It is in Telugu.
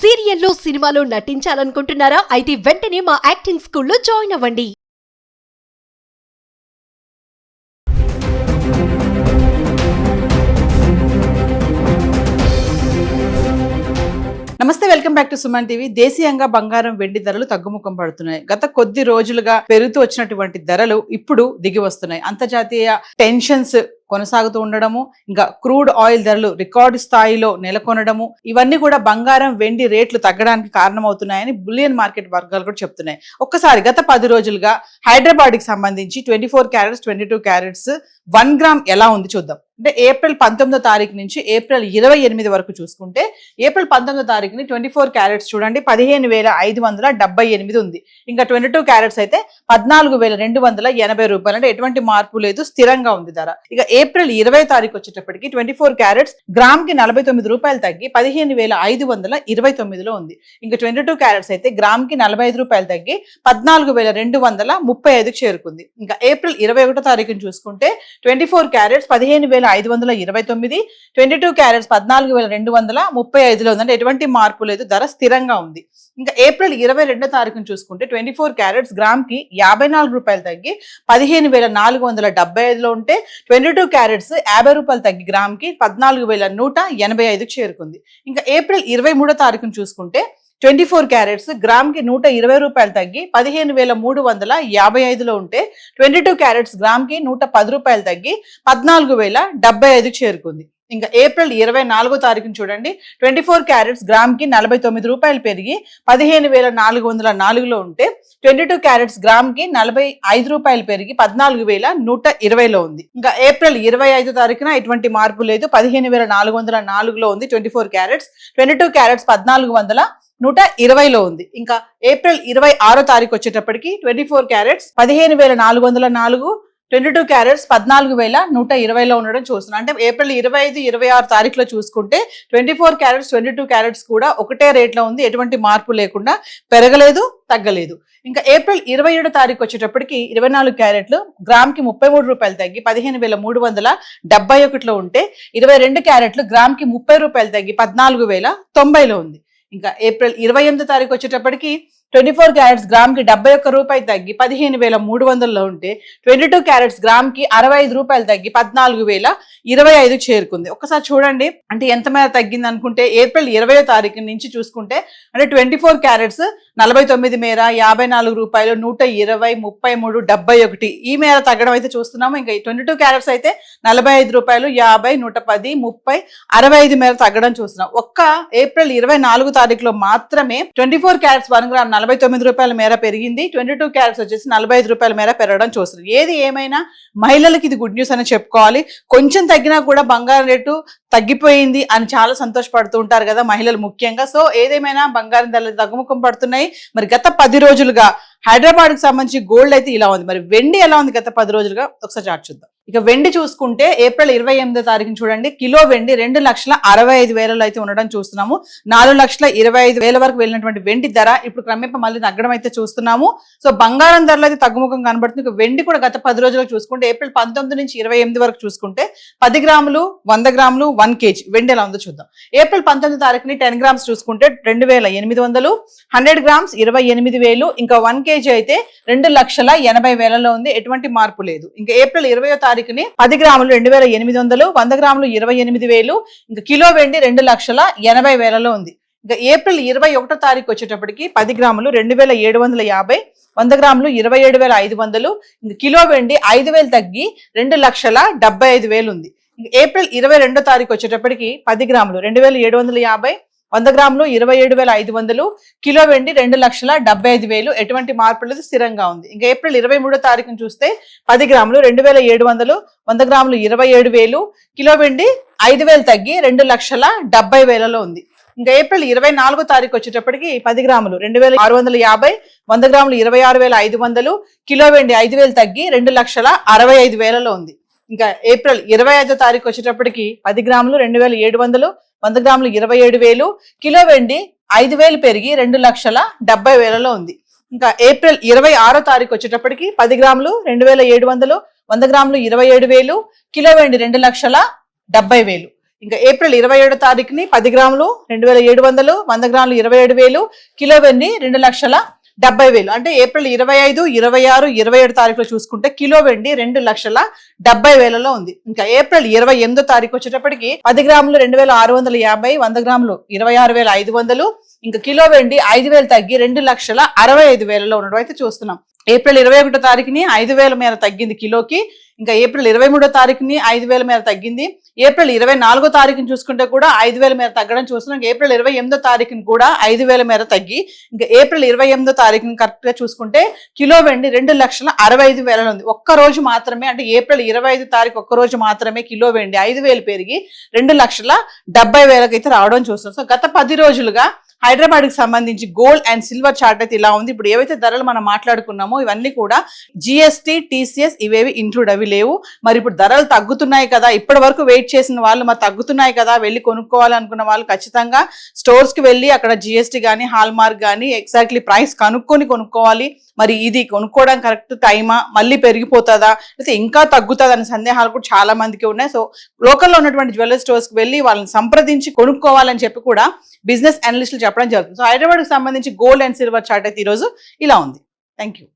సీరియల్లో సినిమాలో నటించాలనుకుంటున్నారా? అయితే వెంటనే మా యాక్టింగ్ స్కూల్లో జాయిన్ అవ్వండి. నమస్తే, welcome back to Suman TV. దేశీయంగా బంగారం వెండి ధరలు తగ్గుముఖం పడుతున్నాయి. గత కొద్ది రోజులుగా పెరుగుతూ వచ్చినటువంటి ధరలు ఇప్పుడు దిగి వస్తున్నాయి. అంతర్జాతీయ టెన్షన్స్ కొనసాగుతూ ఉండడము, ఇంకా క్రూడ్ ఆయిల్ ధరలు రికార్డు స్థాయిలో నెలకొనడము, ఇవన్నీ కూడా బంగారం వెండి రేట్లు తగ్గడానికి కారణమవుతున్నాయని బులియన్ మార్కెట్ వర్గాలు కూడా చెప్తున్నాయి. ఒక్కసారి గత 10 రోజులుగా హైదరాబాద్ కి సంబంధించి 24 క్యారెట్స్ 22 క్యారెట్స్ 1 గ్రామ్ ఎలా ఉంది చూద్దాం. అంటే ఏప్రిల్ 19వ తారీఖు నుంచి ఏప్రిల్ 28 వరకు చూసుకుంటే, ఏప్రిల్ 19వ తారీఖుని 24 క్యారెట్స్ చూడండి 15,578 ఉంది. ఇంకా 22 క్యారెట్స్ అయితే 14,280 రూపాయలు. అంటే ఎటువంటి మార్పు లేదు, స్థిరంగా ఉంది ధర. ఇక ఏప్రిల్ 20వ తారీఖు వచ్చేటప్పటికి 24 క్యారెట్స్ గ్రామ్ కి 49 రూపాయలు తగ్గి 15,529లో ఉంది. ఇంకా 22 క్యారెట్స్ అయితే గ్రామ్ కి 45 రూపాయలు తగ్గి 14,235కి చేరుకుంది. ఇంకా ఏప్రిల్ 21వ తారీఖుని చూసుకుంటే 24 క్యారెట్స్ 15,529, 22 క్యారెట్స్ 14,235లో ఉంది. అంటే ఎటువంటి మార్పు లేదు, ధర స్థిరంగా ఉంది. ఇంకా ఏప్రిల్ 22వ తారీఖుని చూసుకుంటే 24 క్యారెట్స్ గ్రామ్ కి 54 రూపాయలు తగ్గి 15,475లో ఉంటే, 22 క్యారెట్స్ 50 రూపాయలు తగ్గి గ్రామ్ కి 14,185కి చేరుకుంది. ఇంకా ఏప్రిల్ 23వ తారీఖుని చూసుకుంటే 24 క్యారెట్స్ గ్రామ్ కి 120 రూపాయలు తగ్గి 15,355లో ఉంటే, 22 క్యారెట్స్ గ్రామ్ కి 110 రూపాయలు తగ్గి 14,075కి చేరుకుంది. ఇంకా ఏప్రిల్ 24వ తారీఖుని చూడండి 24 క్యారెట్స్ గ్రామ్ కి 49 రూపాయలు పెరిగి 15,404లో ఉంటే, 22 క్యారెట్స్ గ్రామ్ కి 45 రూపాయలు పెరిగి 14,120లో ఉంది. ఇంకా ఏప్రిల్ 25వ తారీఖున ఎటువంటి మార్పు లేదు, 15,404లో ఉంది 24 క్యారెట్స్. 22 క్యారెట్స్ 14,120లో ఉంది. ఇంకా ఏప్రిల్ 26వ తారీఖు వచ్చేటప్పటికి 24 క్యారెట్స్ 15,404, 22 క్యారెట్స్ 14,120లో ఉండడం చూస్తున్నాం. అంటే ఏప్రిల్ 25, 26 తారీఖులో చూసుకుంటే 24 క్యారెట్స్ 22 క్యారెట్స్ కూడా ఒకటే రేట్లో ఉంది, ఎటువంటి మార్పు లేకుండా, పెరగలేదు తగ్గలేదు. ఇంకా ఏప్రిల్ 27వ తారీఖు వచ్చేటప్పటికి 24 క్యారెట్లు గ్రామ్ కి 33 రూపాయలు తగ్గి 15,371లో ఉంటే, 22 క్యారెట్లు గ్రామ్ కి 30 రూపాయలు తగ్గి 14,090లో ఉంది. ఇంకా ఏప్రిల్ 28వ తారీఖు వచ్చేటప్పటికి 24 క్యారెట్స్ గ్రామ్ కి 71 రూపాయలు తగ్గి 15,300లో ఉంటే, 22 క్యారెట్స్ గ్రామ్ కి 65 రూపాయలు తగ్గి 14,025 చేరుకుంది. ఒకసారి చూడండి, అంటే ఎంత మేర తగ్గింది అనుకుంటే, ఏప్రిల్ 20వ తారీఖు నుంచి చూసుకుంటే అంటే 24 క్యారెట్స్ 49 మేర 54 రూపాయలు, 120, 33, 71 ఈ మేర తగ్గడం అయితే చూస్తున్నాము. ఇంకా 22 క్యారెట్స్ అయితే 45 రూపాయలు, 50, 110, 30, 65 మేర తగ్గడం చూస్తున్నాం. ఒక్క ఏప్రిల్ 24వ తారీఖులో మాత్రమే 24 క్యారెట్స్ 1 గ్రామ్ 49 రూపాయల మేర పెరిగింది, 22 క్యారెట్స్ వచ్చేసి 45 రూపాయల మేర పెరగడం చూస్తుంది. ఏది ఏమైనా మహిళలకి ఇది గుడ్ న్యూస్ అని చెప్పుకోవాలి. కొంచెం తగ్గినా కూడా బంగారం రేటు తగ్గిపోయింది అని చాలా సంతోషపడుతూ ఉంటారు కదా మహిళలు ముఖ్యంగా. సో ఏదేమైనా బంగారం ధరలు తగ్గుముఖం పడుతున్నాయి. మరి గత 10 రోజులుగా హైదరాబాద్ కి సంబంధించి గోల్డ్ అయితే ఇలా ఉంది. మరి వెండి ఎలా ఉంది గత 10 రోజులుగా ఒకసారి చార్ట్ చూద్దాం. ఇక వెండి చూసుకుంటే ఏప్రిల్ 28వ తారీఖున చూడండి, కిలో వెండి 2,65,000 అయితే ఉండడం చూస్తున్నాము. 4,25,000 వరకు వెళ్ళినటువంటి వెండి ధర ఇప్పుడు క్రమేప మళ్ళీ తగ్గడం అయితే చూస్తున్నాము. సో బంగారం ధరలు అయితే తగ్గుముఖం కనబడుతుంది. ఇక వెండి కూడా గత 10 రోజులకు చూసుకుంటే ఏప్రిల్ 19 నుంచి 28 వరకు చూసుకుంటే 10 గ్రాములు, 100 గ్రాములు, 1 కేజీ వెండి ఎలా ఉందో చూద్దాం. ఏప్రిల్ 19వ తారీఖుని 10 గ్రామ్స్ చూసుకుంటే 2,800, 100 గ్రామ్స్ 28,000, ఇంకా 1 కేజీ అయితే 2,80,000లో ఉంది, ఎటువంటి మార్పు లేదు. ఇంకా ఏప్రిల్ 20వ తారీఖుని 10 గ్రాములు 2,800, 100 గ్రాములు 28,000, ఇంకా కిలో వెండి 2,80,000లో ఉంది. ఇంకా ఏప్రిల్ 21వ తారీఖు వచ్చేటప్పటికి 10 గ్రాములు 2,750, 100 గ్రాములు 27,500, ఇంకా కిలో వెండి 5,000 తగ్గి 2,75,000 ఉంది. ఇంకా ఏప్రిల్ 22వ తారీఖు వచ్చేటప్పటికి 10 గ్రాములు 2,750, 100 గ్రాములు 27,500, కిలో వెండి 2,75,000, ఎటువంటి మార్పు లేదు, స్థిరంగా ఉంది. ఇంకా ఏప్రిల్ 23వ తారీఖును చూస్తే 10 గ్రాములు 2,700, 100 గ్రాములు 27,000, కిలో వెండి 5,000 తగ్గి 2,70,000లో ఉంది. ఇంకా ఏప్రిల్ 24వ తారీఖు వచ్చేటప్పటికి 10 గ్రాములు 2,650, 100 గ్రాములు 26,500, కిలో వెండి 5,000 తగ్గి 2,65,000లో ఉంది. ఇంకా ఏప్రిల్ 25వ తారీఖు వచ్చేటప్పటికి 10 గ్రాములు 2,700, 100 గ్రాములు 27,000, కిలో వెండి 5,000 పెరిగి 2,70,000లో ఉంది. ఇంకా ఏప్రిల్ 26వ తారీఖు వచ్చేటప్పటికి 10 గ్రాములు 2,700, 100 గ్రాములు 27,000, కిలో వెండి 2,70,000. ఇంకా ఏప్రిల్ 27 తారీఖుని 10 గ్రాములు 2700, 100 గ్రాములు 27,000, కిలో వెండి 2,70,000. అంటే ఏప్రిల్ 25, 26, 27 తారీఖులో చూసుకుంటే కిలో వెండి 2,70,000లో ఉంది. ఇంకా ఏప్రిల్ 28 తారీఖు వచ్చేటప్పటికి 10 గ్రాములు 2,650, 100 గ్రాములు 26,500, ఇంకా కిలో వెండి 5,000 తగ్గి 2,65,000లో ఉండడం అయితే చూస్తున్నాం. ఏప్రిల్ 21 తారీఖుని 5,000 మేర తగ్గింది కిలోకి. ఇంకా ఏప్రిల్ 23 తారీఖుని 5,000 మేర తగ్గింది. ఏప్రిల్ 24 తారీఖుని చూసుకుంటే కూడా 5,000 మేర తగ్గడం చూస్తున్నాం. ఏప్రిల్ 28 తారీఖుని కూడా 5,000 మేర తగ్గి ఇంకా ఏప్రిల్ 28 తారీఖుని కరెక్ట్ గా చూసుకుంటే కిలో వెండి 2,65,000 ఉంది. ఒక్క రోజు మాత్రమే, అంటే ఏప్రిల్ 25 తారీఖు ఒక్క రోజు మాత్రమే కిలో వెండి 5,000 పెరిగి 2,70,000 అయితే రావడం చూస్తున్నాం. సో గత 10 రోజులుగా హైదరాబాద్ కి సంబంధించి గోల్డ్ అండ్ సిల్వర్ చార్ట్ అయితే ఇలా ఉంది. ఇప్పుడు ఏవైతే ధరలు మనం మాట్లాడుకున్నామో ఇవన్నీ కూడా జిఎస్టీ, టీసీఎస్ ఇవేవి ఇంక్లూడ్ అవి లేవు. మరి ఇప్పుడు ధరలు తగ్గుతున్నాయి కదా, ఇప్పటి వరకు వెయిట్ చేసిన వాళ్ళు మరి తగ్గుతున్నాయి కదా వెళ్ళి కొనుక్కోవాలనుకున్న వాళ్ళు ఖచ్చితంగా స్టోర్స్ కి వెళ్ళి అక్కడ జిఎస్టీ కానీ హాల్ మార్క్ కానీ ఎగ్జాక్ట్లీ ప్రైస్ కనుక్కొని కొనుక్కోవాలి. మరి ఇది కొనుక్కోవడం కరెక్ట్ టైమా, మళ్ళీ పెరిగిపోతుందా, లేకపోతే ఇంకా తగ్గుతుందా అనే సందేహాలు కూడా చాలా మందికి ఉన్నాయి. సో లోకల్లో ఉన్నటువంటి జ్యువెలరీ స్టోర్స్ కి వెళ్ళి వాళ్ళని సంప్రదించి కొనుక్కోవాలని చెప్పి కూడా బిజినెస్ అనలిస్టులు చెప్పడం జరుగుతుంది. సో హైదరాబాద్ కి సంబంధించి గోల్డ్ అండ్ సిల్వర్ చార్ట్ అయితే ఈరోజు ఇలా ఉంది. Thank you.